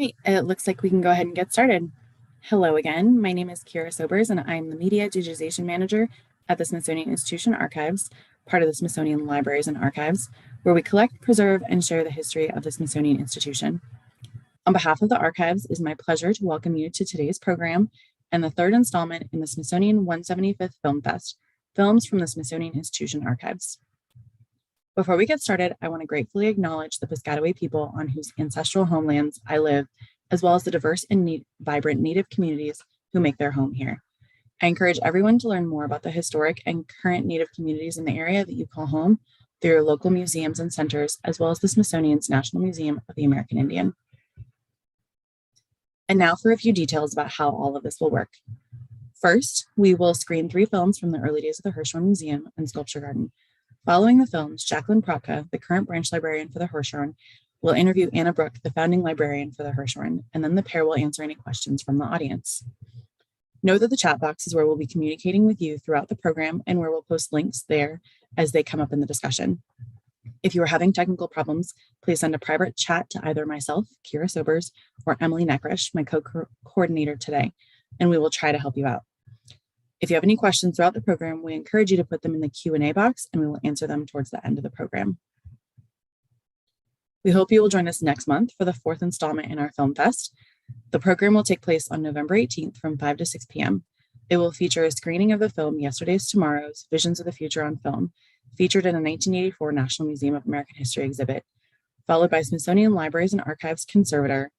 Great. It looks like we can go ahead and get started. Hello again. My name is Kira Sobers, and I'm the Media Digitization Manager at the Smithsonian Institution Archives, part of the Smithsonian Libraries and Archives, where we collect, preserve, and share the history of the Smithsonian Institution. On behalf of the Archives, it is my pleasure to welcome you to today's program and the third installment in the Smithsonian 175th Film Fest, Films from the Smithsonian Institution Archives. Before we get started, I want to gratefully acknowledge the Piscataway people on whose ancestral homelands I live, as well as the diverse and vibrant Native communities who make their home here. I encourage everyone to learn more about the historic and current Native communities in the area that you call home through your local museums and centers, as well as the Smithsonian's National Museum of the American Indian. And now for a few details about how all of this will work. First, we will screen 3 films from the early days of the Hirshhorn Museum and Sculpture Garden. Following the films, Jacqueline Protka, the current branch librarian for the Hirshhorn, will interview Anna Brook, the founding librarian for the Hirshhorn, and then the pair will answer any questions from the audience. Note that the chat box is where we'll be communicating with you throughout the program and where we'll post links there as they come up in the discussion. If you are having technical problems, please send a private chat to either myself, Kira Sobers, or Emily Neckrish, my co-coordinator today, and we will try to help you out. If you have any questions throughout the program, we encourage you to put them in the Q&A box and we will answer them towards the end of the program. We hope you will join us next month for the 4th installment in our Film Fest. The program will take place on November 18th from 5 to 6 p.m. It will feature a screening of the film Yesterday's Tomorrows, Visions of the Future on Film, featured in a 1984 National Museum of American History exhibit, followed by Smithsonian Libraries and Archives conservator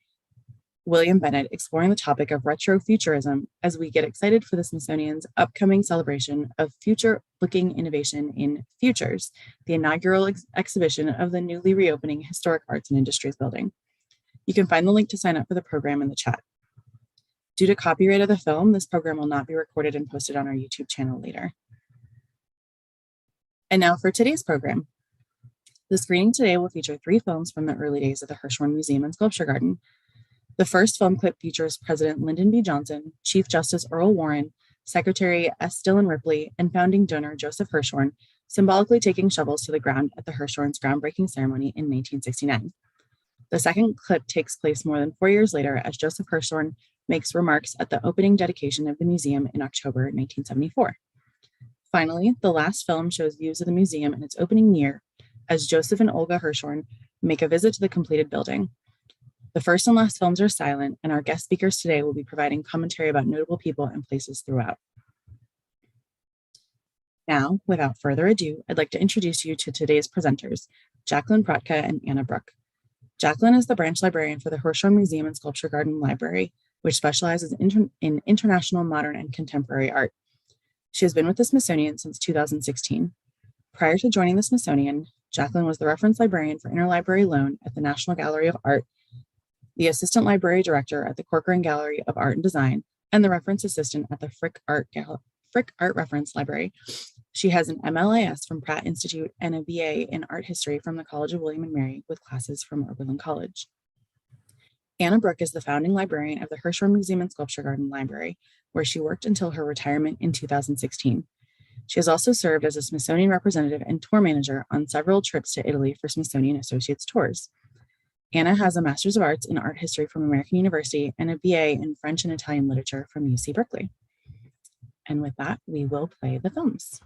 William Bennett exploring the topic of retrofuturism as we get excited for the Smithsonian's upcoming celebration of future-looking innovation in Futures, the inaugural exhibition of the newly reopening Historic Arts and Industries building. You can find the link to sign up for the program in the chat. Due to copyright of the film, this program will not be recorded and posted on our YouTube channel later. And now for today's program. The screening today will feature 3 films from the early days of the Hirshhorn Museum and Sculpture Garden. The first film clip features President Lyndon B. Johnson, Chief Justice Earl Warren, Secretary S. Dillon Ripley, and founding donor Joseph Hirshhorn symbolically taking shovels to the ground at the Hirshhorn's groundbreaking ceremony in 1969. The second clip takes place more than 4 years later as Joseph Hirshhorn makes remarks at the opening dedication of the museum in October 1974. Finally, the last film shows views of the museum in its opening year as Joseph and Olga Hirshhorn make a visit to the completed building. The first and last films are silent, and our guest speakers today will be providing commentary about notable people and places throughout. Now, without further ado, I'd like to introduce you to today's presenters, Jacqueline Protka and Anna Brook. Jacqueline is the branch librarian for the Hirshhorn Museum and Sculpture Garden Library, which specializes in international, modern, and contemporary art. She has been with the Smithsonian since 2016. Prior to joining the Smithsonian, Jacqueline was the reference librarian for interlibrary loan at the National Gallery of Art, the assistant library director at the Corcoran Gallery of Art and Design, and the reference assistant at the Frick Art Reference Library. She has an MLIS from Pratt Institute and a BA in Art History from the College of William and Mary with classes from Oberlin College. Anna Brook is the founding librarian of the Hirshhorn Museum and Sculpture Garden Library, where she worked until her retirement in 2016. She has also served as a Smithsonian representative and tour manager on several trips to Italy for Smithsonian Associates tours. Anna has a Master's of Arts in Art History from American University and a BA in French and Italian Literature from UC Berkeley. And with that, we will play the films.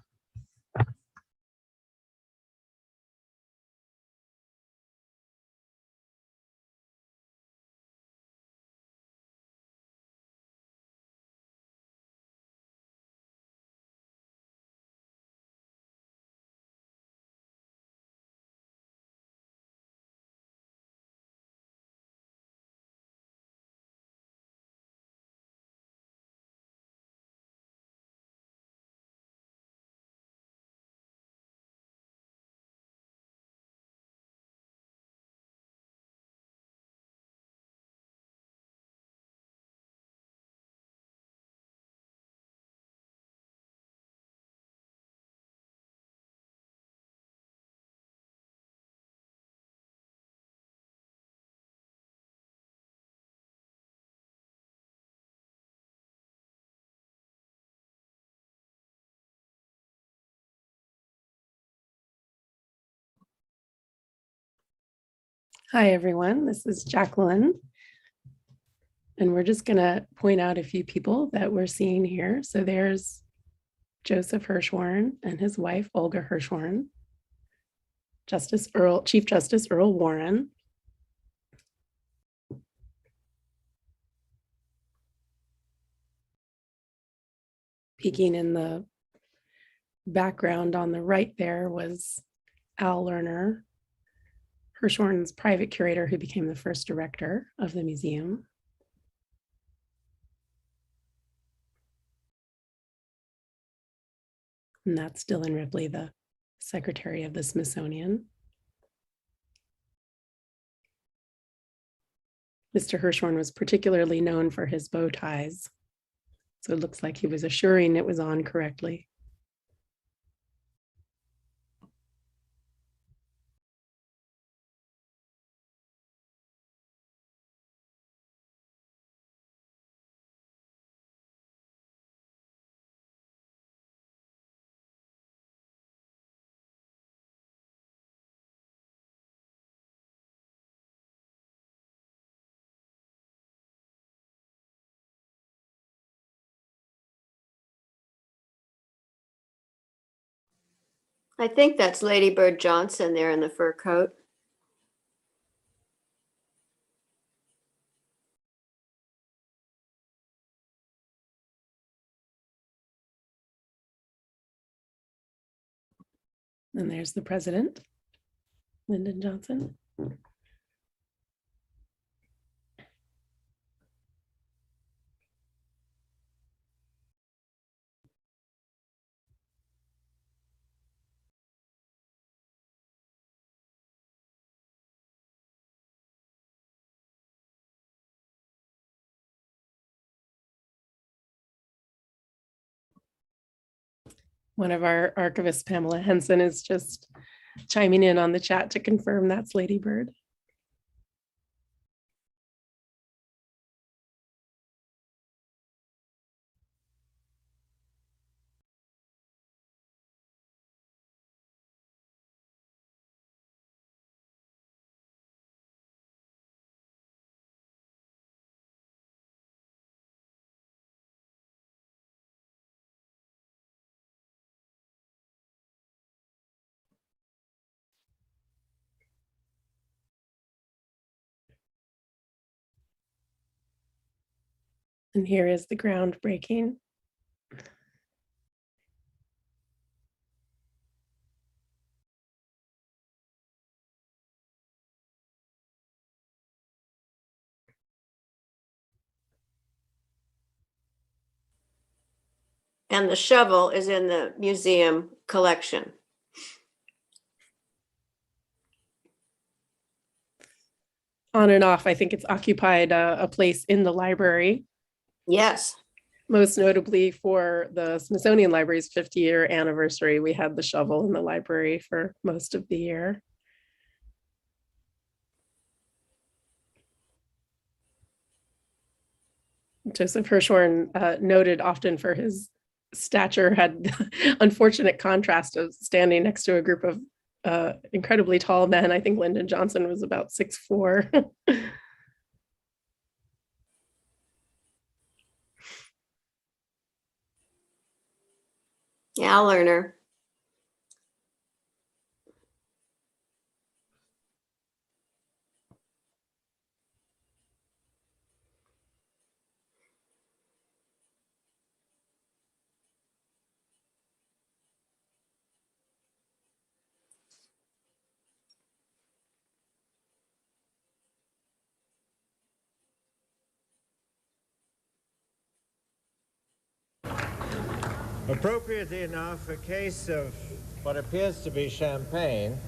Hi, everyone. This is Jacqueline. And we're just going to point out a few people that we're seeing here. So there's Joseph Hirshhorn and his wife, Olga Hirshhorn, Chief Justice Earl Warren, peeking in the background on the right there was Al Lerner, Hirshhorn's private curator who became the first director of the museum. And that's Dylan Ripley, the secretary of the Smithsonian. Mr. Hirshhorn was particularly known for his bow ties. So it looks like he was assuring it was on correctly. I think that's Lady Bird Johnson there in the fur coat. And there's the president, Lyndon Johnson. One of our archivists, Pamela Henson, is just chiming in on the chat to confirm that's Lady Bird. And here is the groundbreaking. And the shovel is in the museum collection. On and off, I think it's occupied a place in the library. Yes. Most notably for the Smithsonian Library's 50-year anniversary, we had the shovel in the library for most of the year. Joseph Hirshhorn, noted often for his stature, had unfortunate contrast of standing next to a group of incredibly tall men. I think Lyndon Johnson was about 6'4". Yeah, Lerner. Appropriately enough, a case of what appears to be champagne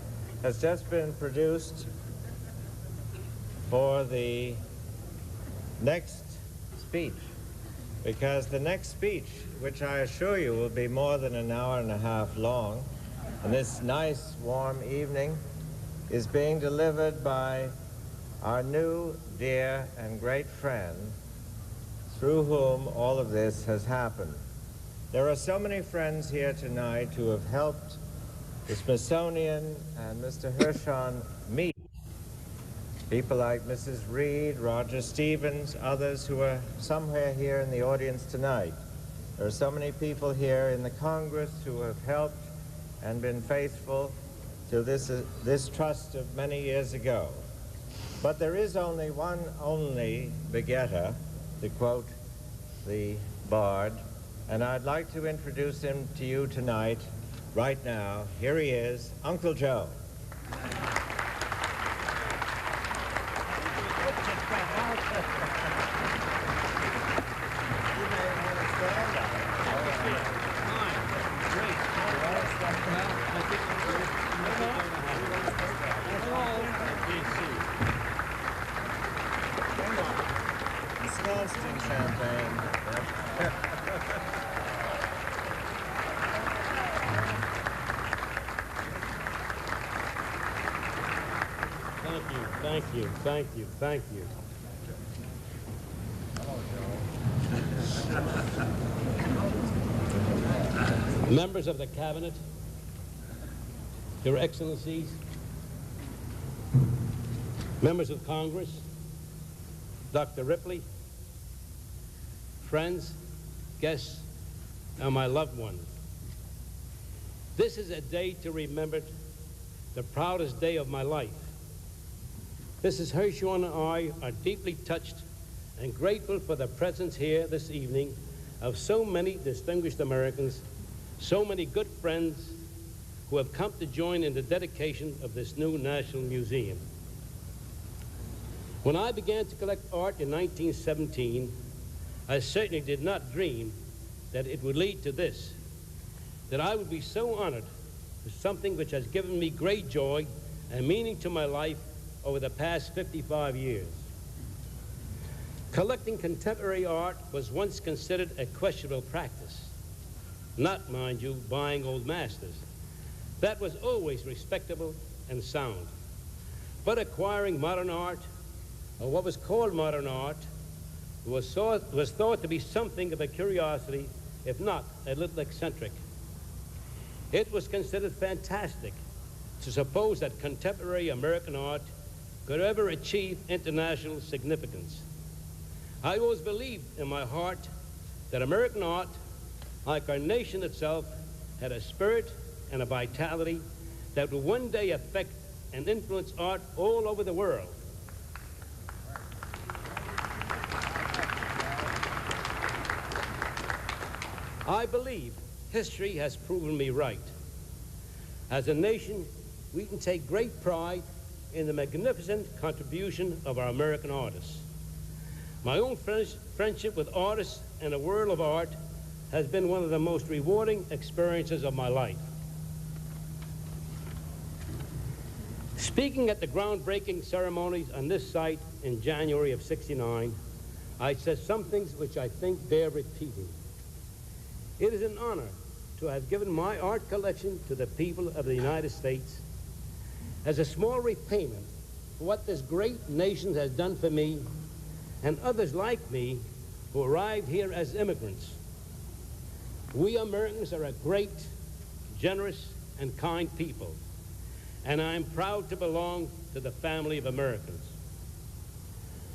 has just been produced for the next speech, because the next speech, which I assure you will be more than an hour and a half long, and this nice warm evening, is being delivered by our new, dear, and great friend, through whom all of this has happened. There are so many friends here tonight who have helped the Smithsonian and Mr. Hirshhorn meet People like Mrs. Reed, Roger Stevens, others who are somewhere here in the audience tonight. There are so many people here in the Congress who have helped and been faithful to this trust of many years ago. But there is only one only begetter, to quote the bard, and I'd like to introduce him to you tonight, right now. Here he is, Uncle Joe. Thank you, thank you. Members of the Cabinet, Your Excellencies, members of Congress, Dr. Ripley, friends, guests, and my loved ones. This is a day to remember, the proudest day of my life. Mrs. Hirshhorn and I are deeply touched and grateful for the presence here this evening of so many distinguished Americans, so many good friends who have come to join in the dedication of this new National Museum. When I began to collect art in 1917, I certainly did not dream that it would lead to this, that I would be so honored for something which has given me great joy and meaning to my life over the past 55 years. Collecting contemporary art was once considered a questionable practice, not, mind you, buying old masters. That was always respectable and sound. But acquiring modern art, or what was called modern art, was thought to be something of a curiosity, if not a little eccentric. It was considered fantastic to suppose that contemporary American art could ever achieve international significance. I always believed in my heart that American art, like our nation itself, had a spirit and a vitality that would one day affect and influence art all over the world. I believe history has proven me right. As a nation, we can take great pride in the magnificent contribution of our American artists. My own friendship with artists and the world of art has been one of the most rewarding experiences of my life. Speaking at the groundbreaking ceremonies on this site in January of '69, I said some things which I think bear repeating. It is an honor to have given my art collection to the people of the United States as a small repayment for what this great nation has done for me and others like me who arrived here as immigrants. We Americans are a great, generous, and kind people, and I am proud to belong to the family of Americans.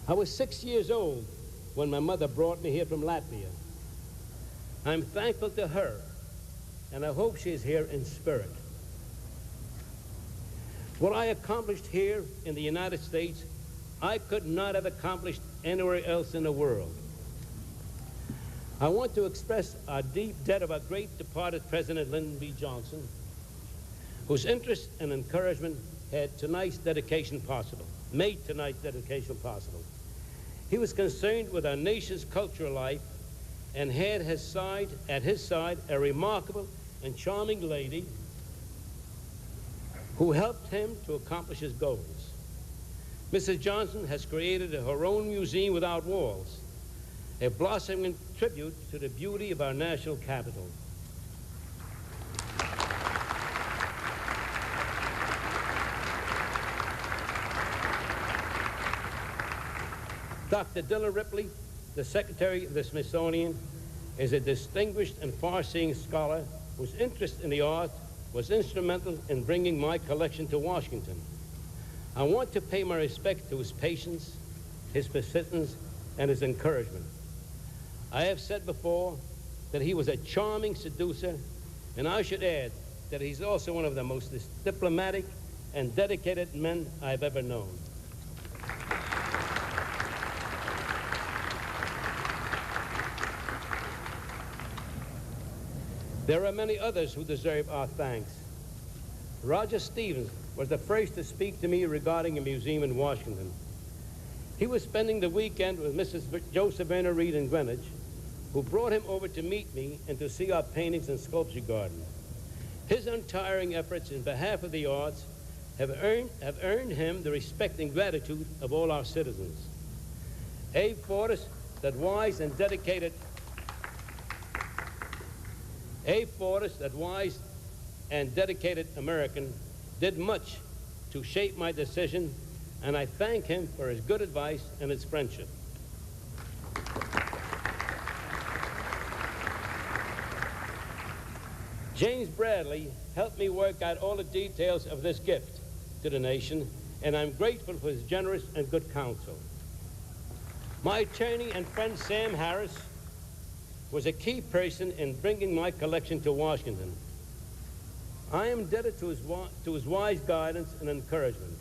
I was 6 years old when my mother brought me here from Latvia. I'm thankful to her, and I hope she is here in spirit. What I accomplished here in the United States, I could not have accomplished anywhere else in the world. I want to express our deep debt of our great departed President Lyndon B. Johnson, whose interest and encouragement made tonight's dedication possible. He was concerned with our nation's cultural life and had at his side a remarkable and charming lady who helped him to accomplish his goals. Mrs. Johnson has created her own museum without walls, a blossoming tribute to the beauty of our national capital. Dr. Dilla Ripley, the Secretary of the Smithsonian, is a distinguished and far-seeing scholar whose interest in the art was instrumental in bringing my collection to Washington. I want to pay my respect to his patience, his persistence, and his encouragement. I have said before that he was a charming seducer, and I should add that he's also one of the most diplomatic and dedicated men I've ever known. There are many others who deserve our thanks. Roger Stevens was the first to speak to me regarding a museum in Washington. He was spending the weekend with Mrs. Josephina Reed in Greenwich, who brought him over to meet me and to see our paintings and sculpture garden. His untiring efforts in behalf of the arts have earned him the respect and gratitude of all our citizens. Abe Fortas, that wise and dedicated American, did much to shape my decision, and I thank him for his good advice and his friendship. James Bradley helped me work out all the details of this gift to the nation, and I'm grateful for his generous and good counsel. My attorney and friend Sam Harris was a key person in bringing my collection to Washington. I am indebted to his wise guidance and encouragement.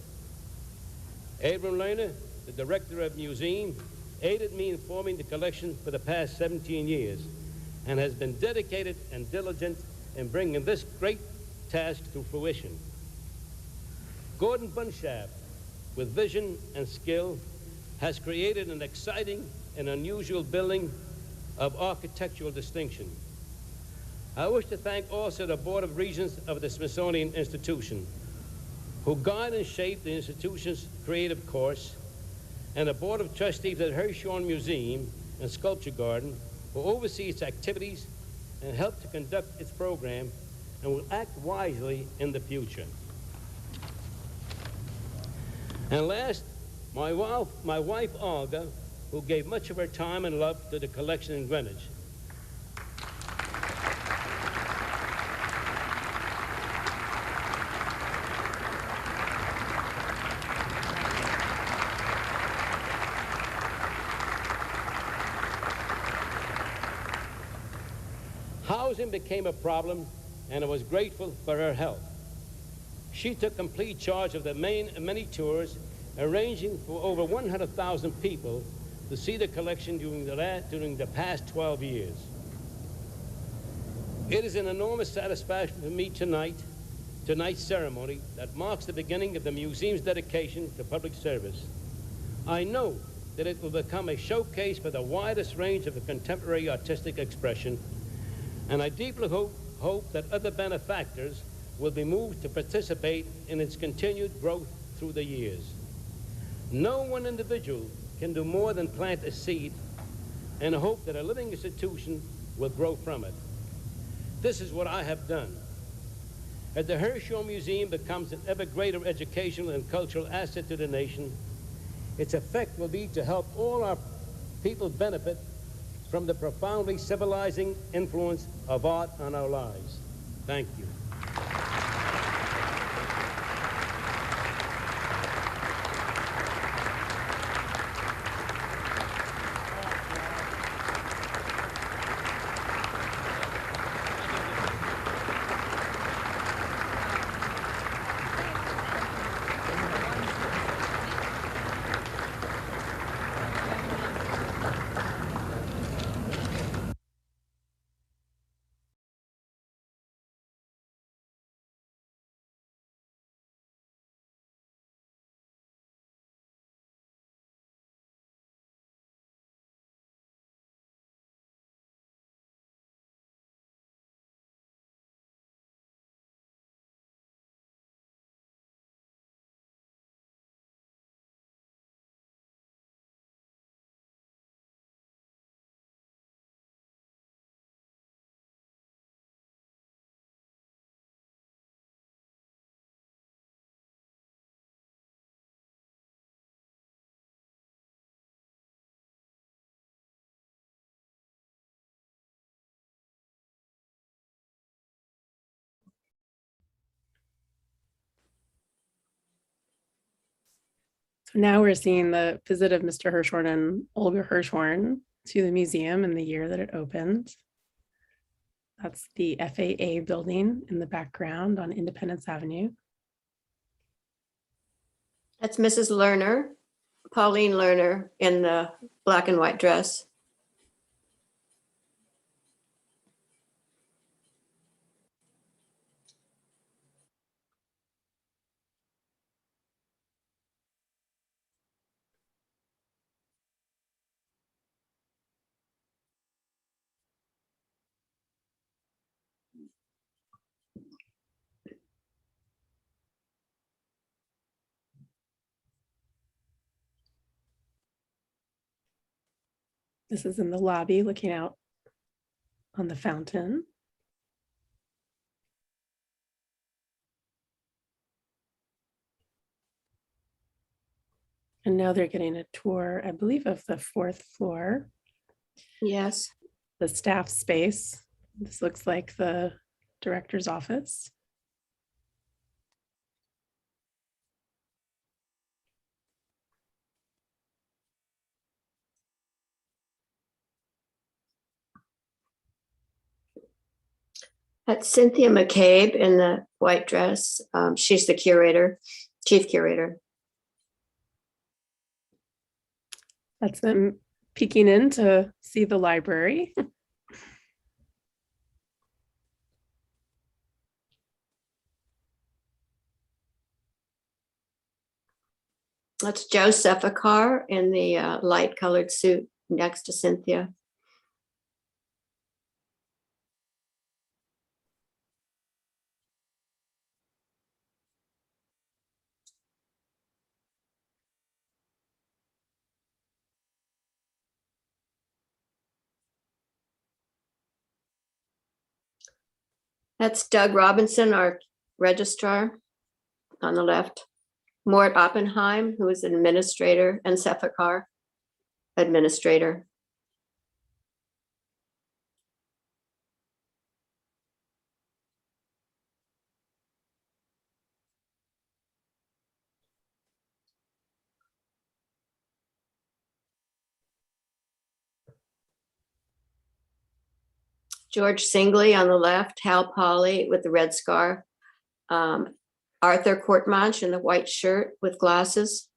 Abram Lerner, the director of the museum, aided me in forming the collection for the past 17 years and has been dedicated and diligent in bringing this great task to fruition. Gordon Bunshaft, with vision and skill, has created an exciting and unusual building of architectural distinction. I wish to thank also the Board of Regents of the Smithsonian Institution, who guide and shape the institution's creative course, and the Board of Trustees at Hirshhorn Museum and Sculpture Garden, who oversee its activities and help to conduct its program and will act wisely in the future. And last, my wife Olga, who gave much of her time and love to the collection in Greenwich. Housing became a problem, and I was grateful for her help. She took complete charge of the many tours, arranging for over 100,000 people to see the collection during the past 12 years. It is an enormous satisfaction for me tonight's ceremony that marks the beginning of the museum's dedication to public service. I know that it will become a showcase for the widest range of the contemporary artistic expression, and I deeply hope that other benefactors will be moved to participate in its continued growth through the years. No one individual can do more than plant a seed and hope that a living institution will grow from it. This is what I have done. As the Hirshhorn Museum becomes an ever greater educational and cultural asset to the nation, its effect will be to help all our people benefit from the profoundly civilizing influence of art on our lives. Thank you. Now we're seeing the visit of Mr. Hirshhorn and Olga Hirshhorn to the museum in the year that it opened. That's the FAA building in the background on Independence Avenue. That's Mrs. Lerner, Pauline Lerner, in the black and white dress. This is in the lobby looking out on the fountain. And now they're getting a tour, I believe, of the 4th floor, Yes. the staff space. This looks like the director's office. That's Cynthia McCabe in the white dress. She's the curator, chief curator. That's them peeking in to see the library. That's Joe Cephakar in the light colored suit next to Cynthia. That's Doug Robinson, our registrar on the left. Mort Oppenheim, who is an administrator, and Cephakar, administrator. George Singley on the left, Hal Polly with the red scarf, Arthur Courtmanche in the white shirt with glasses,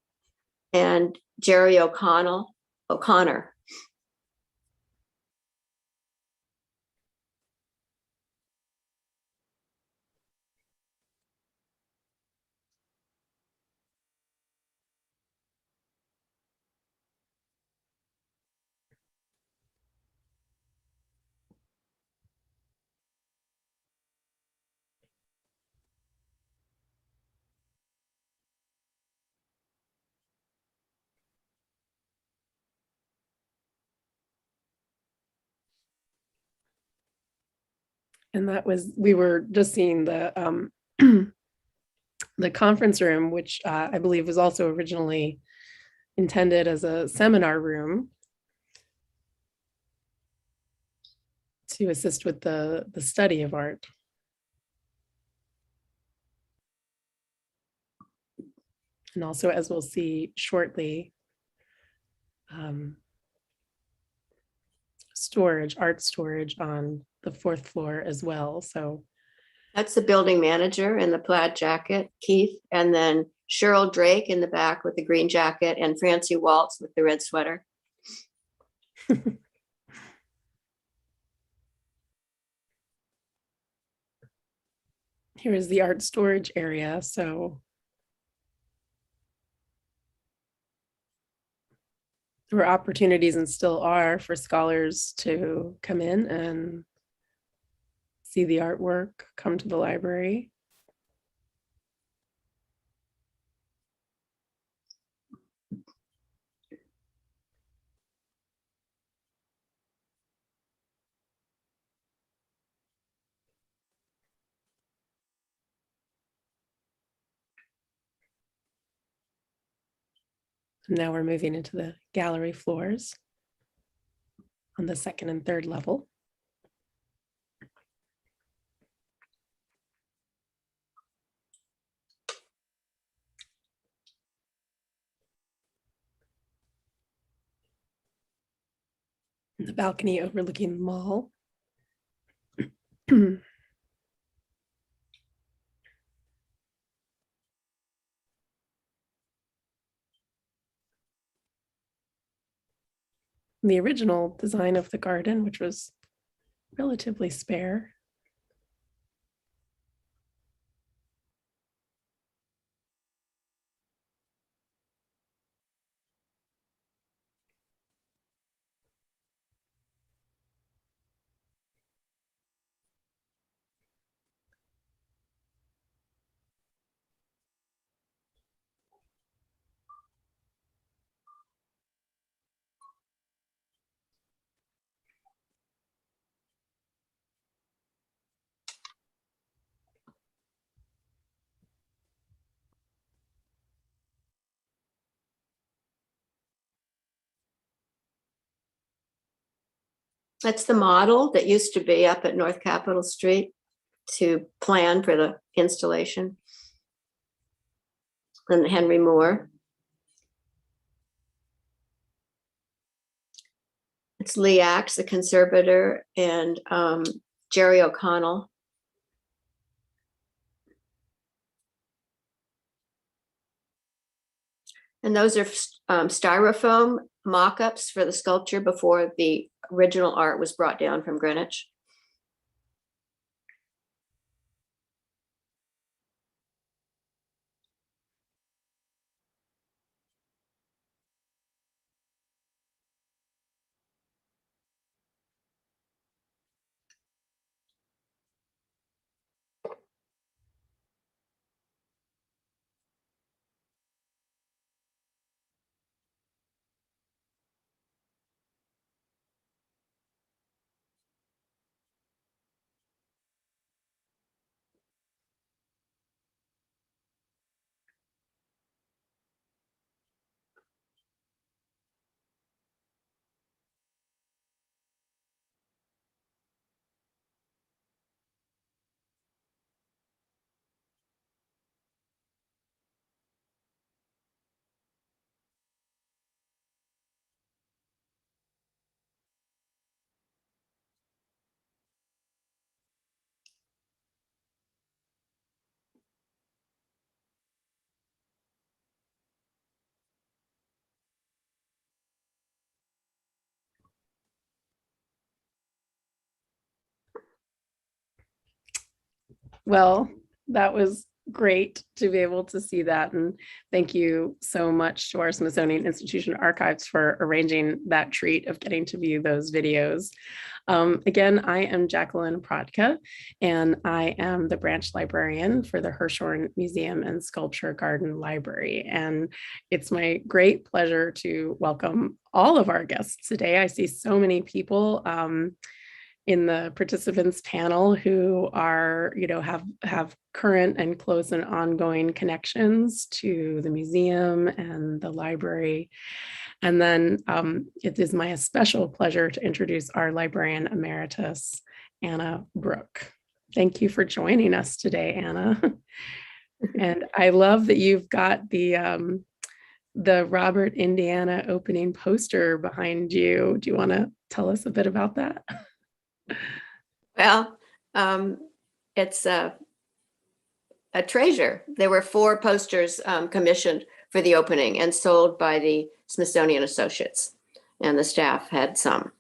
and Jerry O'Connor. And that was, we were just seeing the the conference room, which I believe was also originally intended as a seminar room to assist with the study of art. And also, as we'll see shortly, art storage on the 4th floor as well. So That's the building manager in the plaid jacket, Keith, and then Cheryl Drake in the back with the green jacket, and Francie Waltz with the red sweater. here is the art storage area. So there were opportunities, and still are, for scholars to come in and see the artwork, come to the library. Now we're moving into the gallery floors on the 2nd and 3rd level. the balcony overlooking the mall. The original design of the garden, which was relatively spare. That's the model that used to be up at North Capitol Street to plan for the installation. And Henry Moore. It's Lee Axe, the conservator, and Jerry O'Connell. And those are styrofoam mock-ups for the sculpture before the original art was brought down from Greenwich. Well, that was great to be able to see that. And thank you so much to our Smithsonian Institution Archives for arranging that treat of getting to view those videos. Again, I am Jacqueline Protka, and I am the branch librarian for the Hirshhorn Museum and Sculpture Garden Library. And it's my great pleasure to welcome all of our guests today. I see so many people in the participants panel who are, have current and close and ongoing connections to the museum and the library. And then it is my special pleasure to introduce our librarian emeritus, Anna Brook. Thank you for joining us today, Anna. And I love that you've got the Robert, Indiana opening poster behind you. Do you want to tell us a bit about that? Well, it's a treasure. There were 4 posters commissioned for the opening and sold by the Smithsonian Associates, and the staff had some.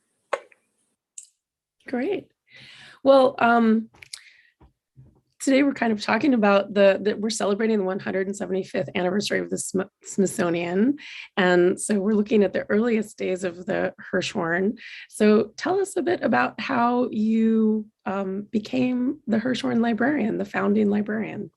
Great. Well, today we're kind of talking about that we're celebrating the 175th anniversary of the Smithsonian. And so we're looking at the earliest days of the Hirshhorn. So tell us a bit about how you became the Hirshhorn librarian, the founding librarian.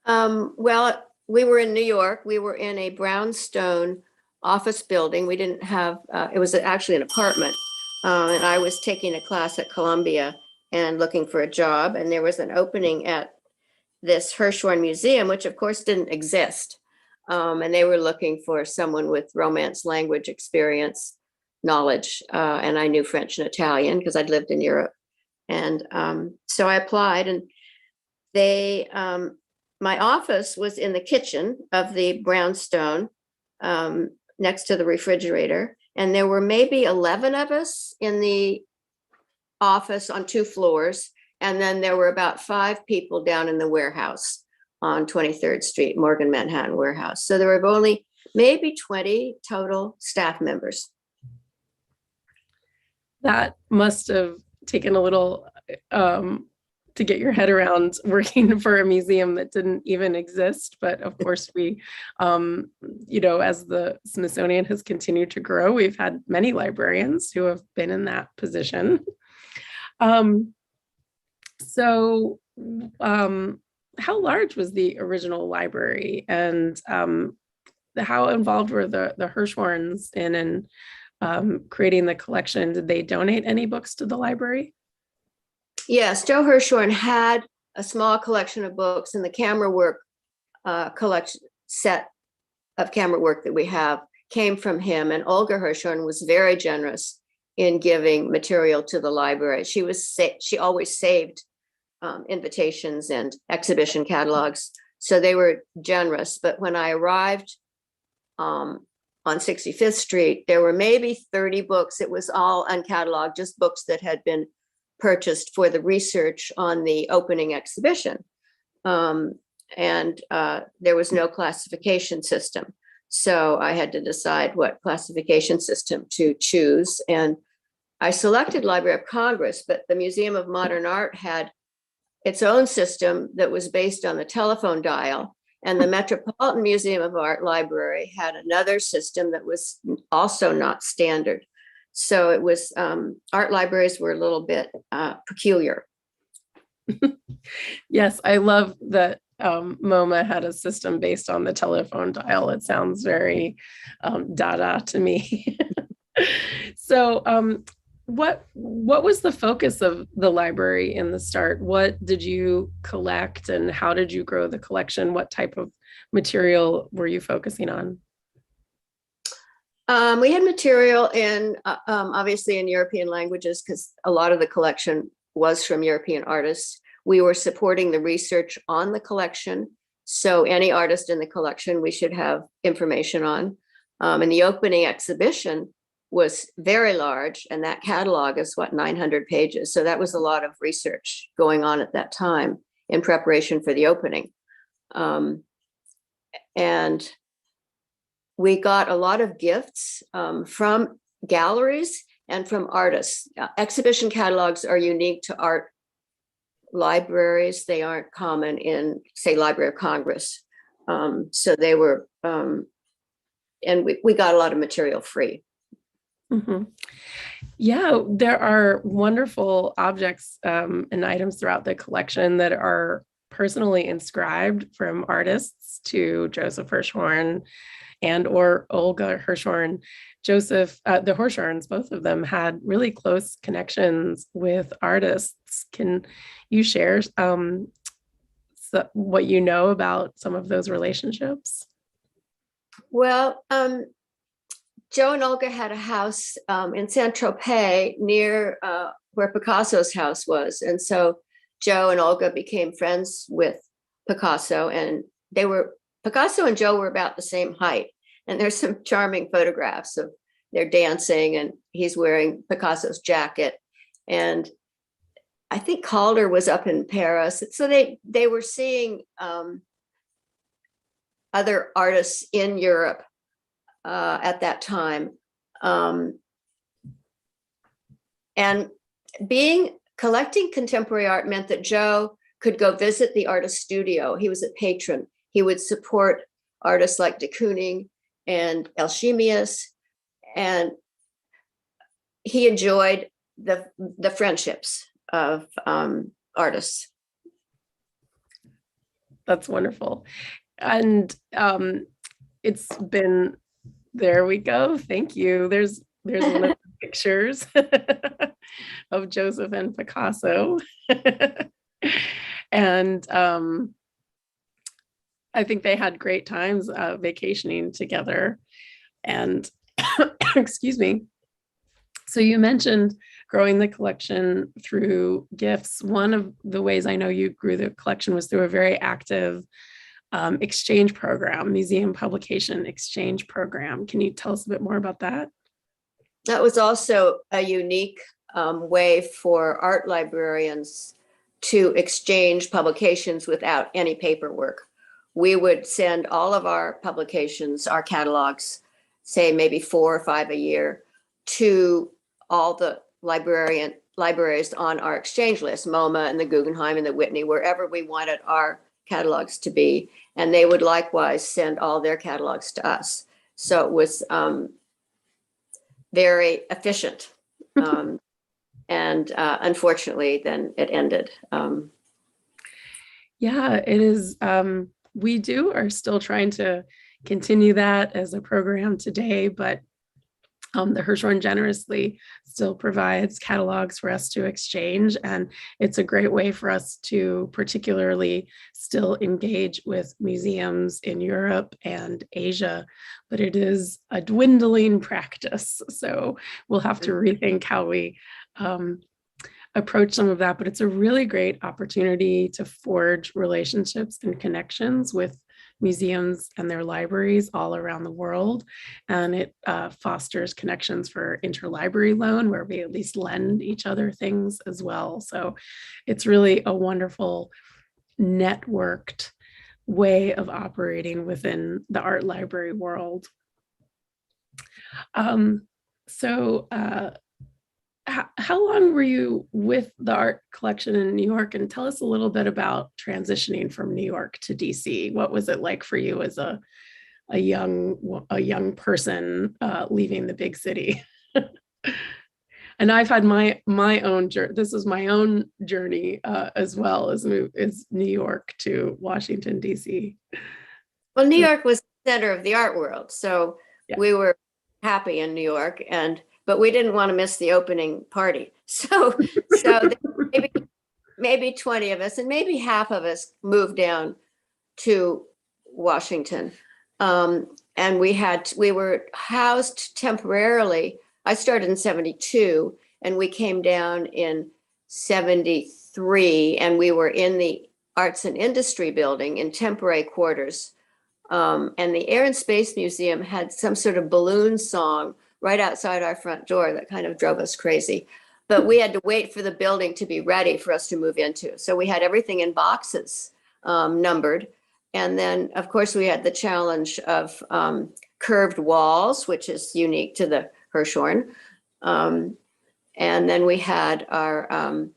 Well, we were in New York. We were in a brownstone office building. We didn't have, it was actually an apartment. And I was taking a class at Columbia and looking for a job. And there was an opening at this Hirshhorn Museum, which of course didn't exist. And they were looking for someone with Romance language experience, knowledge. And I knew French and Italian because I'd lived in Europe. And so I applied, and they, my office was in the kitchen of the brownstone next to the refrigerator. And there were maybe 11 of us in the office on 2 floors. And then there were about 5 people down in the warehouse on 23rd Street, Morgan Manhattan warehouse. So there were only maybe 20 total staff members. That must have taken a little to get your head around working for a museum that didn't even exist. But of course, we, as the Smithsonian has continued to grow, we've had many librarians who have been in that position. So how large was the original library, and how involved were the Hirshhorns in creating the collection? Did they donate any books to the library? Yes, Joe Hirshhorn had a small collection of books, and the camera work collection set of camera work that we have came from him. And Olga Hirshhorn was very generous in giving material to the library. She always saved invitations and exhibition catalogs, so they were generous. But when I arrived on 65th Street, there were maybe 30 books. It was all uncatalogued, just books that had been purchased for the research on the opening exhibition. And there was no classification system. So I had to decide what classification system to choose. And I selected Library of Congress, but the Museum of Modern Art had its own system that was based on the telephone dial. And the Metropolitan Museum of Art Library had another system that was also not standard. So it was, art libraries were a little bit peculiar. Yes, I love that MoMA had a system based on the telephone dial. It sounds very Dada to me. So what was the focus of the library in the start? What did you collect, and how did you grow the collection? What type of material were you focusing on? We had material in, obviously in European languages, because a lot of the collection was from European artists. We were supporting the research on the collection. So any artist in the collection, we should have information on. And the opening exhibition was very large, and that catalog is 900 pages. So that was a lot of research going on at that time in preparation for the opening. And we got a lot of gifts from galleries and from artists. Exhibition catalogs are unique to art libraries. They aren't common in, say, Library of Congress. So they were, and we got a lot of material free. Mm-hmm. Yeah, there are wonderful objects and items throughout the collection that are personally inscribed, from artists to Joseph Hirshhorn and or Olga Hirshhorn. Joseph, the Hirshhorns, both of them had really close connections with artists. Can you share what you know about some of those relationships? Well, Joe and Olga had a house in Saint-Tropez near where Picasso's house was. And so Joe and Olga became friends with Picasso, and Picasso and Joe were about the same height. And there's some charming photographs of their dancing, and he's wearing Picasso's jacket. And I think Calder was up in Paris. So they were seeing other artists in Europe at that time. And collecting contemporary art meant that Joe could go visit the artist studio. He was a patron. He would support artists like de Kooning and Elchimius, and he enjoyed the friendships of artists. That's wonderful. And it's been, there we go. Thank you. There's one of the pictures of Joseph and Picasso. And I think they had great times vacationing together. And excuse me. So you mentioned growing the collection through gifts. One of the ways I know you grew the collection was through a very active exchange program, museum publication exchange program. Can you tell us a bit more about that? That was also a unique way for art librarians to exchange publications without any paperwork. We would send all of our publications, our catalogs, say maybe 4 or 5 a year, to all the libraries on our exchange list, MoMA and the Guggenheim and the Whitney, wherever we wanted our catalogs to be. And they would likewise send all their catalogs to us. So it was very efficient. And unfortunately, then it ended. Yeah, it is. We are still trying to continue that as a program today, but the Hirshhorn generously still provides catalogs for us to exchange. And it's a great way for us to particularly still engage with museums in Europe and Asia, but it is a dwindling practice. So we'll have to rethink how we approach some of that, but it's a really great opportunity to forge relationships and connections with museums and their libraries all around the world. And it fosters connections for interlibrary loan, where we at least lend each other things as well. So it's really a wonderful networked way of operating within the art library world. How long were you with the art collection in New York? And tell us a little bit about transitioning from New York to DC. What was it like for you as a young person leaving the big city? And I've had my own journey. This is my own journey as well as New York to Washington, DC. Well, New York was the center of the art world, so yeah. We were happy in New York, but we didn't want to miss the opening party. So maybe 20 of us, and maybe half of us moved down to Washington. And we were housed temporarily. I started in 72, and we came down in 73, and we were in the Arts and Industry building in temporary quarters. And the Air and Space Museum had some sort of balloon song right outside our front door that kind of drove us crazy. But we had to wait for the building to be ready for us to move into. So we had everything in boxes, numbered. And then, of course, we had the challenge of curved walls, which is unique to the Hirshhorn. And then we had our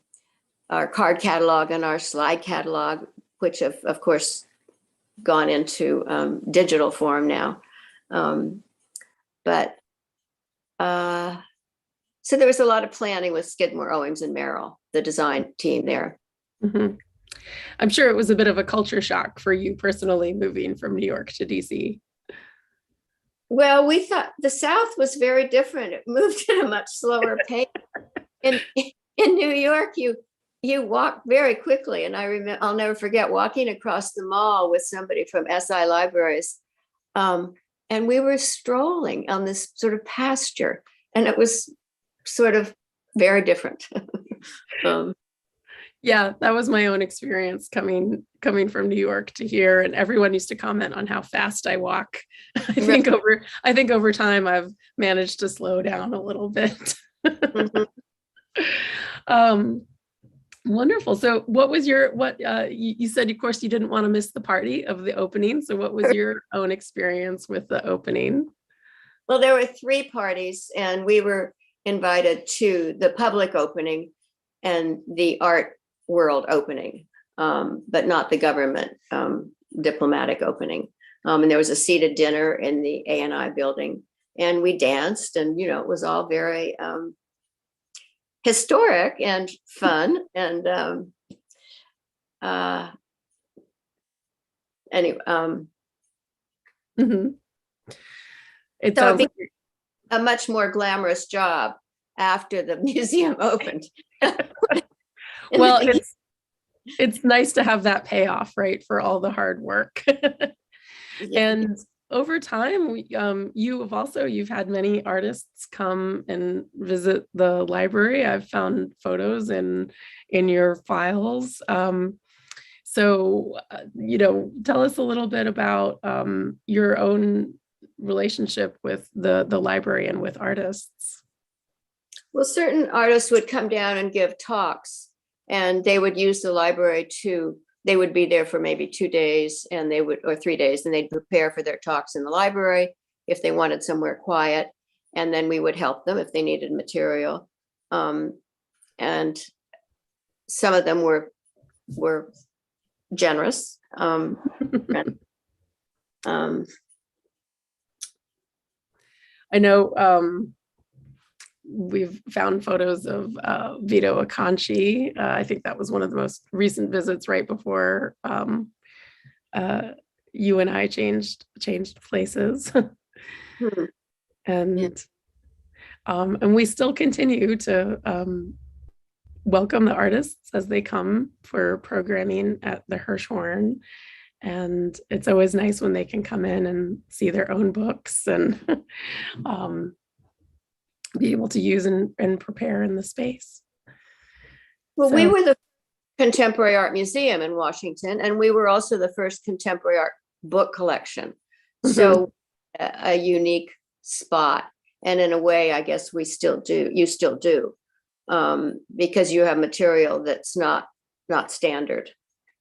card catalog and our slide catalog, which have, of course, gone into digital form now. So there was a lot of planning with Skidmore, Owings, and Merrill, the design team there. Mm-hmm. I'm sure it was a bit of a culture shock for you personally, moving from New York to DC. Well, we thought the South was very different. It moved at a much slower pace. In New York, you walk very quickly. And I'll never forget walking across the mall with somebody from SI Libraries. And we were strolling on this sort of pasture, and it was sort of very different. Yeah, that was my own experience coming from New York to here, and everyone used to comment on how fast I walk. I think over time I've managed to slow down a little bit. Mm-hmm. Wonderful. So what was you said, of course, you didn't want to miss the party of the opening. So what was your own experience with the opening? Well, there were 3 parties, and we were invited to the public opening and the art world opening, but not the government diplomatic opening. And there was a seated dinner in the A&I building, and we danced, and, it was all very historic and fun. And anyway, mm-hmm. It so sounds like a much more glamorous job after the museum opened. Well, it's nice to have that payoff, right, for all the hard work. And over time, you've had many artists come and visit the library. I've found photos in your files. So tell us a little bit about your own relationship with the library and with artists. Well, certain artists would come down and give talks, and they would use the library they would be there for maybe 2 days or 3 days, and they'd prepare for their talks in the library if they wanted somewhere quiet. And then we would help them if they needed material. And some of them were generous. I know we've found photos of Vito Acconci. I think that was one of the most recent visits right before you and I changed places. And we still continue to welcome the artists as they come for programming at the Hirshhorn. And it's always nice when they can come in and see their own books and be able to use and prepare in the space. Well, we were the Contemporary Art Museum in Washington, and we were also the first contemporary art book collection. So a unique spot. And in a way, I guess you still do, because you have material that's not standard.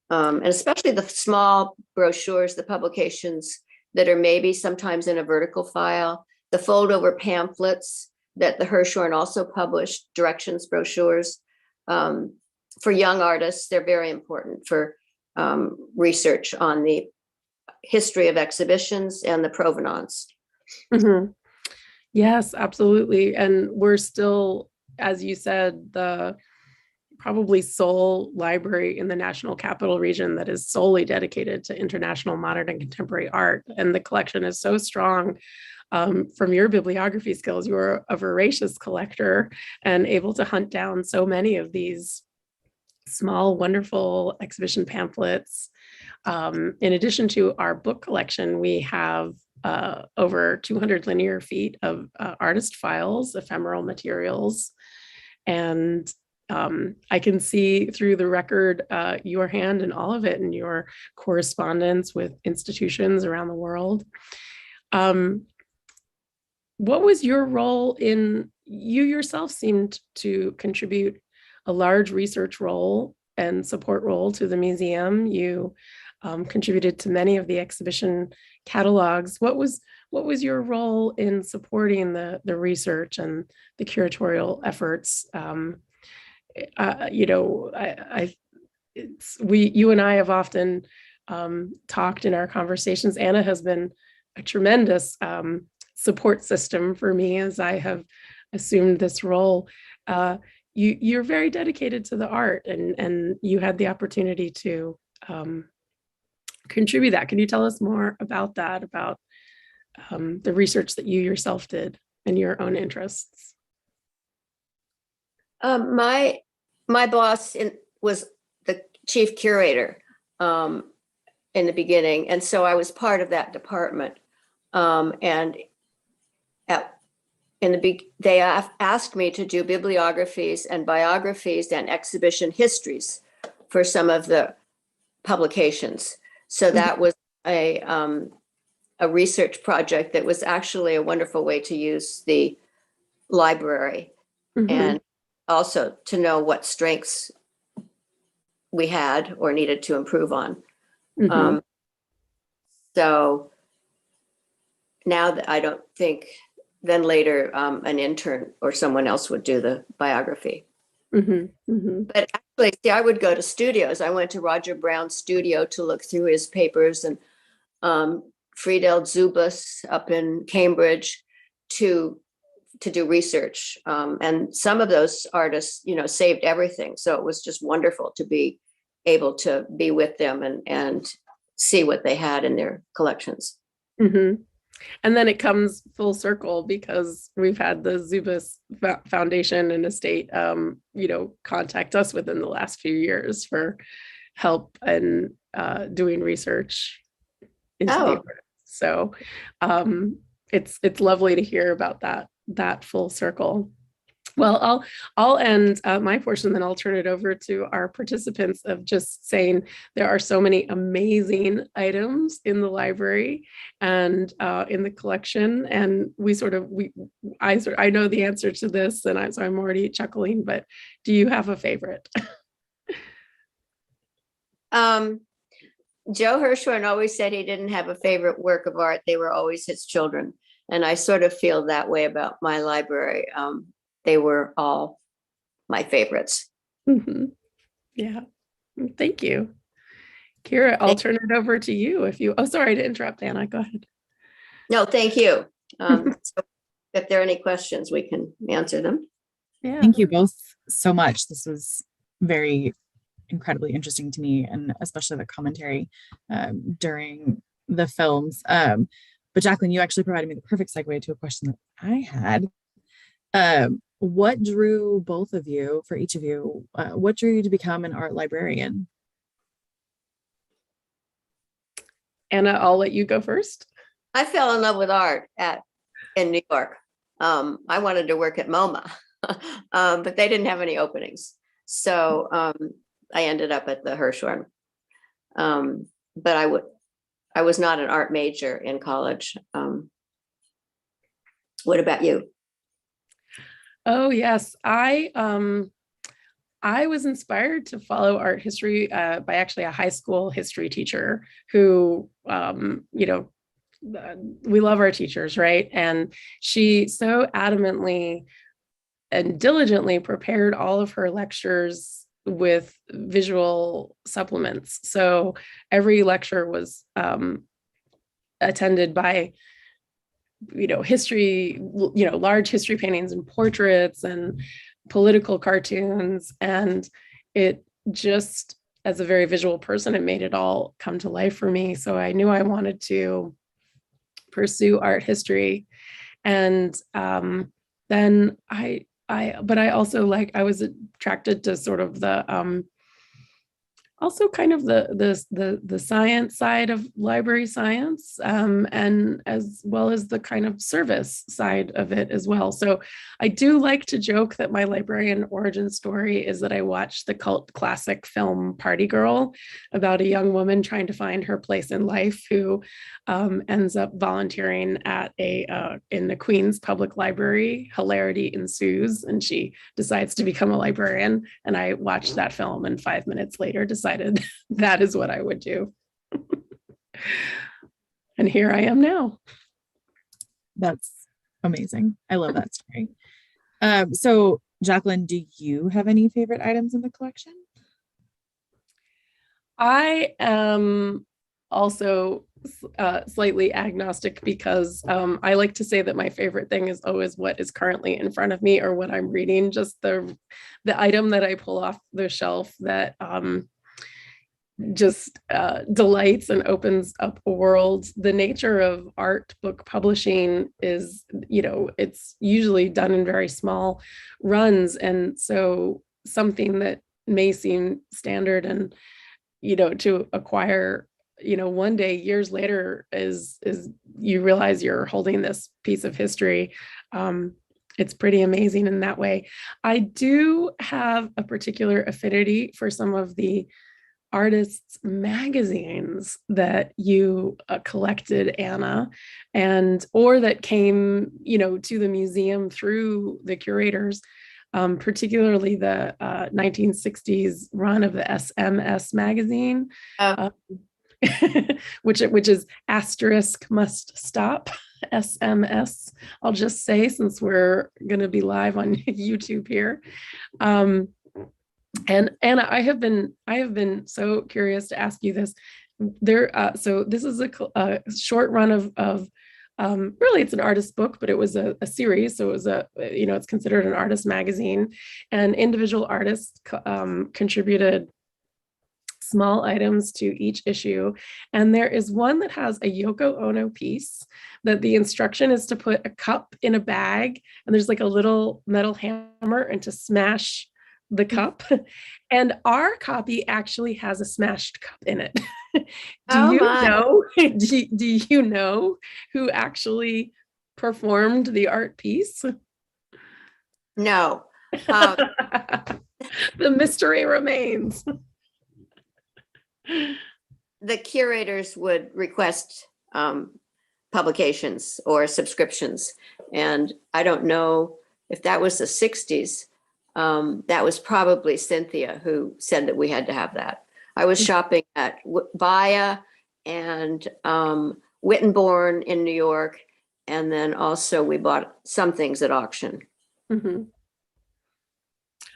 And especially the small brochures, the publications that are maybe sometimes in a vertical file, the fold over pamphlets that the Hirshhorn also published, directions brochures. For young artists, they're very important for research on the history of exhibitions and the provenance. Yes, absolutely. And we're still, as you said, the probably sole library in the National Capital Region that is solely dedicated to international modern and contemporary art. And the collection is so strong. From your bibliography skills, you're a voracious collector and able to hunt down so many of these small, wonderful exhibition pamphlets. In addition to our book collection, we have over 200 linear feet of artist files, ephemeral materials, and I can see through the record your hand in all of it and your correspondence with institutions around the world. What was your role in, you yourself seemed to contribute a large research role and support role to the museum. You contributed to many of the exhibition catalogs. What was your role in supporting the research and the curatorial efforts? You and I have often talked in our conversations. Anna has been a tremendous support system for me as I have assumed this role. You're very dedicated to the art, and you had the opportunity to contribute that. Can you tell us more about that, about the research that you yourself did and your own interests? My boss was the chief curator in the beginning, and so I was part of that department. They asked me to do bibliographies and biographies and exhibition histories for some of the publications. So that was a research project that was actually a wonderful way to use the library and also to know what strengths we had or needed to improve on. So now that I don't think, then later an intern or someone else would do the biography. But actually, see, I would go to studios. I went to Roger Brown's studio to look through his papers, and Friedel Zubas up in Cambridge to do research. And some of those artists, saved everything. So it was just wonderful to be able to be with them and see what they had in their collections. And then it comes full circle because we've had the Zubas Foundation and estate, contact us within the last few years for help and doing research into the artists. So it's lovely to hear about that full circle. Well, I'll end my portion, then I'll turn it over to our participants of just saying there are so many amazing items in the library and in the collection, and I know the answer to this, and so I'm already chuckling. But do you have a favorite? Joe Hirshhorn always said he didn't have a favorite work of art. They were always his children. And I sort of feel that way about my library. They were all my favorites. Mm-hmm. Yeah. Thank you. Kira, I'll turn it over to you oh, sorry to interrupt, Anna. Go ahead. No, thank you. So if there are any questions, we can answer them. Yeah. Thank you both so much. This was very incredibly interesting to me, and especially the commentary during the films. But Jacqueline, you actually provided me the perfect segue to a question that I had. What drew both of you, for each of you, what drew you to become an art librarian? Anna, I'll let you go first. I fell in love with art in New York. I wanted to work at MoMA, but they didn't have any openings. So I ended up at the Hirshhorn. But I was not an art major in college. What about you? Oh, yes. I was inspired to follow art history by actually a high school history teacher who, we love our teachers, right? And she so adamantly and diligently prepared all of her lectures with visual supplements. So every lecture was attended by history, large history paintings and portraits and political cartoons. And it just, as a very visual person, it made it all come to life for me. So I knew I wanted to pursue art history. And then I also I was attracted to sort of the also kind of the science side of library science, and as well as the kind of service side of it as well. So I do like to joke that my librarian origin story is that I watched the cult classic film Party Girl about a young woman trying to find her place in life who ends up volunteering at in the Queens Public Library. Hilarity ensues, and she decides to become a librarian. And I watched that film, and 5 minutes later decided that is what I would do. And here I am now. That's amazing. I love that story. So Jacqueline, do you have any favorite items in the collection? I am also slightly agnostic because I like to say that my favorite thing is always what is currently in front of me or what I'm reading, just the item that I pull off the shelf that just delights and opens up a world. The nature of art book publishing is, it's usually done in very small runs. And so something that may seem standard and, to acquire, one day, years later, is you realize you're holding this piece of history. It's pretty amazing in that way. I do have a particular affinity for some of the artists' magazines that you collected, Anna, or that came, to the museum through the curators, particularly the 1960s run of the SMS magazine, which is asterisk must stop. SMS, I'll just say, since we're going to be live on YouTube here. And Anna, I have been so curious to ask you this. So this is a short run of really it's an artist book, but it was a series. So it was it's considered an artist magazine, and individual artists contributed small items to each issue. And there is one that has a Yoko Ono piece that the instruction is to put a cup in a bag, and there's like a little metal hammer and to smash the cup. And our copy actually has a smashed cup in it. Do you know who actually performed the art piece? No. The mystery remains. The curators would request publications or subscriptions. And I don't know if that was the 60s. That was probably Cynthia who said that we had to have that. I was shopping at Via and Wittenborn in New York. And then also we bought some things at auction. Mm-hmm.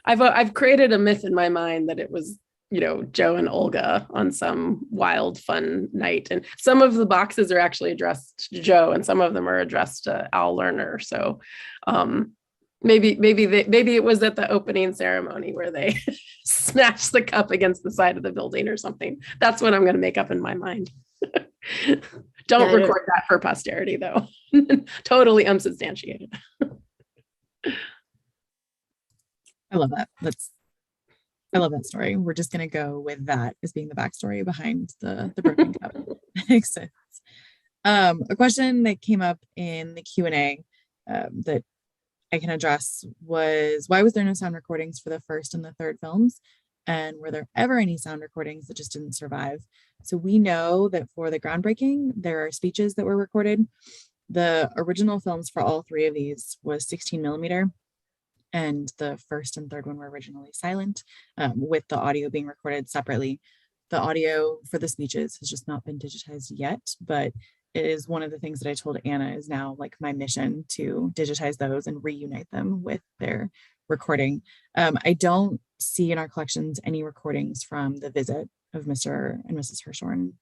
I've created a myth in my mind that it was, Joe and Olga on some wild, fun night. And some of the boxes are actually addressed to Joe, and some of them are addressed to Al Lerner. So maybe it was at the opening ceremony where they smashed the cup against the side of the building or something. That's what I'm going to make up in my mind. Don't record that for posterity, though. Totally unsubstantiated. I love that. I love that story. We're just gonna go with that as being the backstory behind the broken cup. Makes sense. A question that came up in the Q&A that I can address was, why was there no sound recordings for the first and the third films? And were there ever any sound recordings that just didn't survive? So we know that for the groundbreaking, there are speeches that were recorded. The original films for all three of these was 16 millimeter. And the first and third one were originally silent, with the audio being recorded separately. The audio for the speeches has just not been digitized yet, but it is one of the things that I told Anna is now like my mission to digitize those and reunite them with their recording. I don't see in our collections any recordings from the visit of Mr. and Mrs. Hirshhorn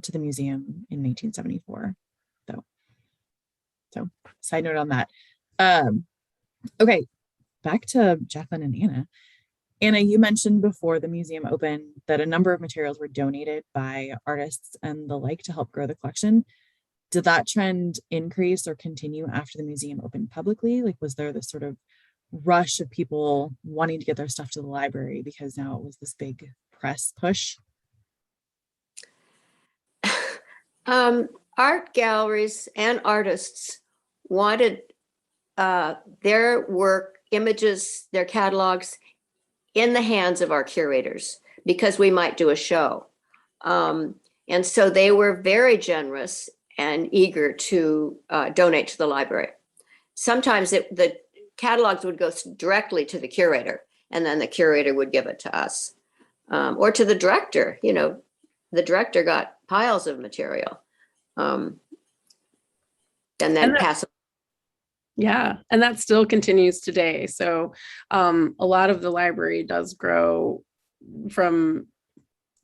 to the museum in 1974, though. So side note on that. Okay. Back to Jacqueline and Anna. Anna, you mentioned before the museum opened that a number of materials were donated by artists and the like to help grow the collection. Did that trend increase or continue after the museum opened publicly? Like, was there this sort of rush of people wanting to get their stuff to the library because now it was this big press push? Art galleries and artists wanted their work, images, their catalogs in the hands of our curators because we might do a show. And so they were very generous and eager to donate to the library. Sometimes the catalogs would go directly to the curator, and then the curator would give it to us. Or to the director. The director got piles of material. And then pass it. Yeah, and that still continues today. So a lot of the library does grow from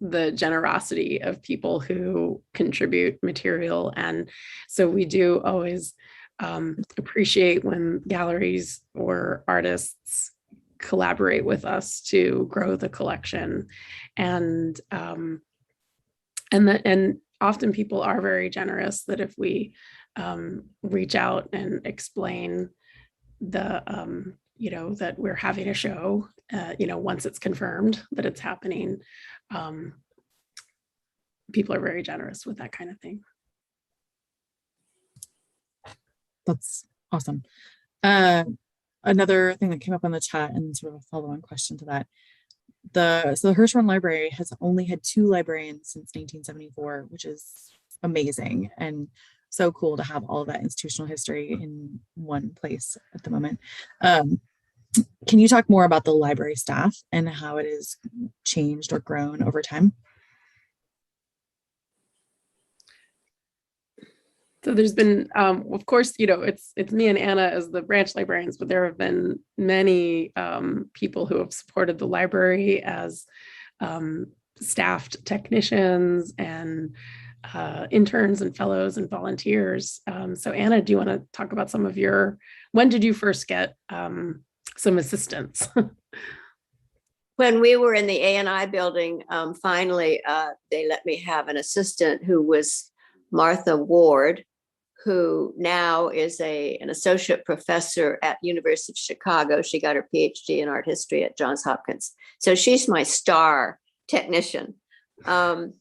the generosity of people who contribute material. And so we do always appreciate when galleries or artists collaborate with us to grow the collection. And often people are very generous that if we reach out and explain that we're having a show, once it's confirmed that it's happening, people are very generous with that kind of thing. That's awesome. Another thing that came up on the chat and sort of a follow-on question to that, the Hirshhorn Library has only had 2 librarians since 1974, which is amazing and so cool to have all of that institutional history in one place at the moment. Can you talk more about the library staff and how it has changed or grown over time? So there's been, of course, it's me and Anna as the branch librarians, but there have been many people who have supported the library as staffed technicians and interns and fellows and volunteers. So Anna, do you want to talk about when did you first get some assistance? When we were in the A&I building, finally, they let me have an assistant who was Martha Ward, who now is an associate professor at University of Chicago. She got her PhD in art history at Johns Hopkins. So she's my star technician. And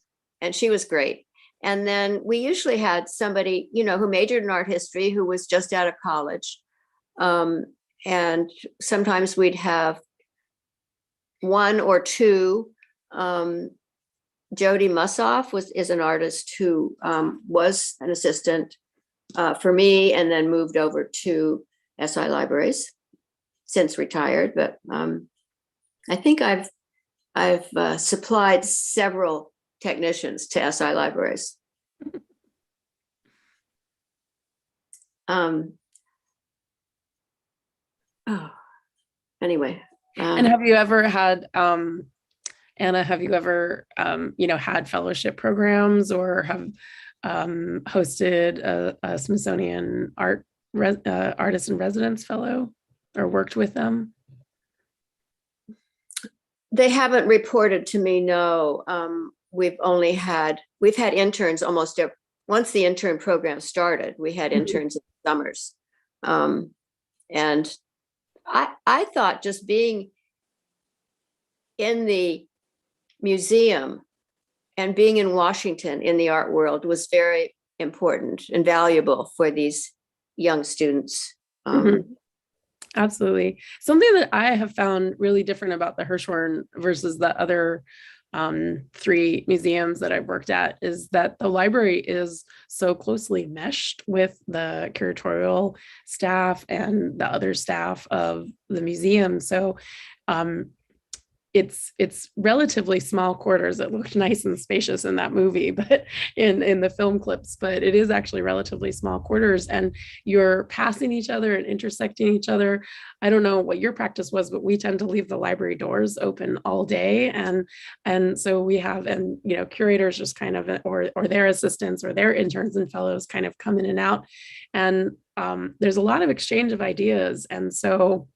she was great. And then we usually had somebody, who majored in art history, who was just out of college. and sometimes we'd have one or two. Jody Mussoff is an artist who was an assistant for me and then moved over to SI Libraries, since retired. But I think I've supplied several technicians to SI Libraries. Anyway. And have you ever had, Anna, have you ever, had fellowship programs or have hosted a Smithsonian artist in residence fellow or worked with them? They haven't reported to me, no. We've had interns almost once the intern program started, we had interns in the summers. And I thought just being in the museum and being in Washington in the art world was very important and valuable for these young students. Absolutely. Something that I have found really different about the Hirshhorn versus the other 3 museums that I've worked at is that the library is so closely meshed with the curatorial staff and the other staff of the museum. So it's relatively small quarters. It looked nice and spacious in that movie, but in the film clips, but it is actually relatively small quarters, and you're passing each other and intersecting each other. I don't know what your practice was, but we tend to leave the library doors open all day. And so we have, curators just kind of, or their assistants or their interns and fellows kind of come in and out. And there's a lot of exchange of ideas. And so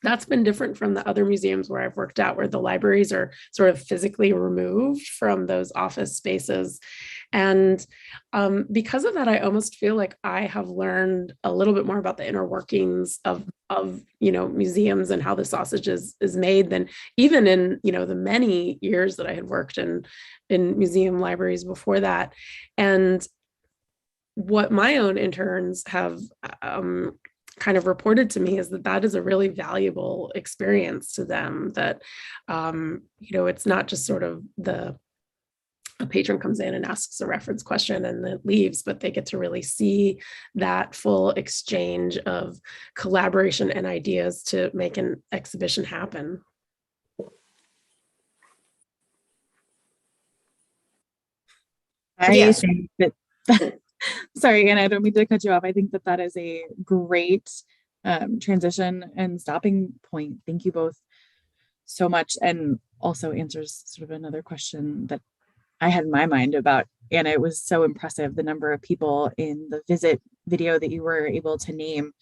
that's been different from the other museums where I've worked at, where the libraries are sort of physically removed from those office spaces. And because of that, I almost feel like I have learned a little bit more about the inner workings of museums and how the sausage is made than even in, the many years that I had worked in museum libraries before that. And what my own interns have kind of reported to me is that is a really valuable experience to them, that it's not just sort of a patron comes in and asks a reference question and then leaves, but they get to really see that full exchange of collaboration and ideas to make an exhibition happen. I think that sorry, Anna, I don't mean to cut you off. I think that is a great transition and stopping point. Thank you both so much. And also answers sort of another question that I had in my mind about Anna. It was so impressive, the number of people in the visit video that you were able to name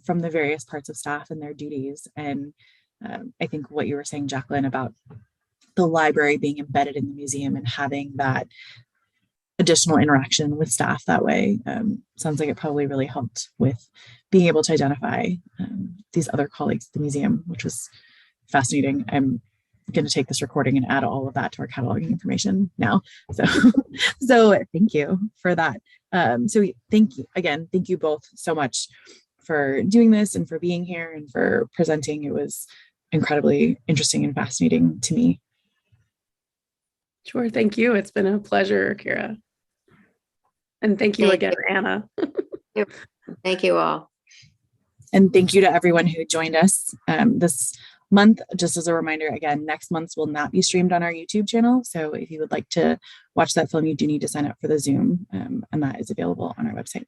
from the various parts of staff and their duties. And I think what you were saying, Jacqueline, about the library being embedded in the museum and having that additional interaction with staff that way sounds like it probably really helped with being able to identify these other colleagues at the museum, which was fascinating. I'm going to take this recording and add all of that to our cataloging information now. So thank you for that. So thank you both so much for doing this and for being here and for presenting. It was incredibly interesting and fascinating to me. Sure. Thank you. It's been a pleasure, Kira. And thank you again, Anna. Thank you all. And thank you to everyone who joined us this month. Just as a reminder, again, next month's will not be streamed on our YouTube channel. So if you would like to watch that film, you do need to sign up for the Zoom, and that is available on our website.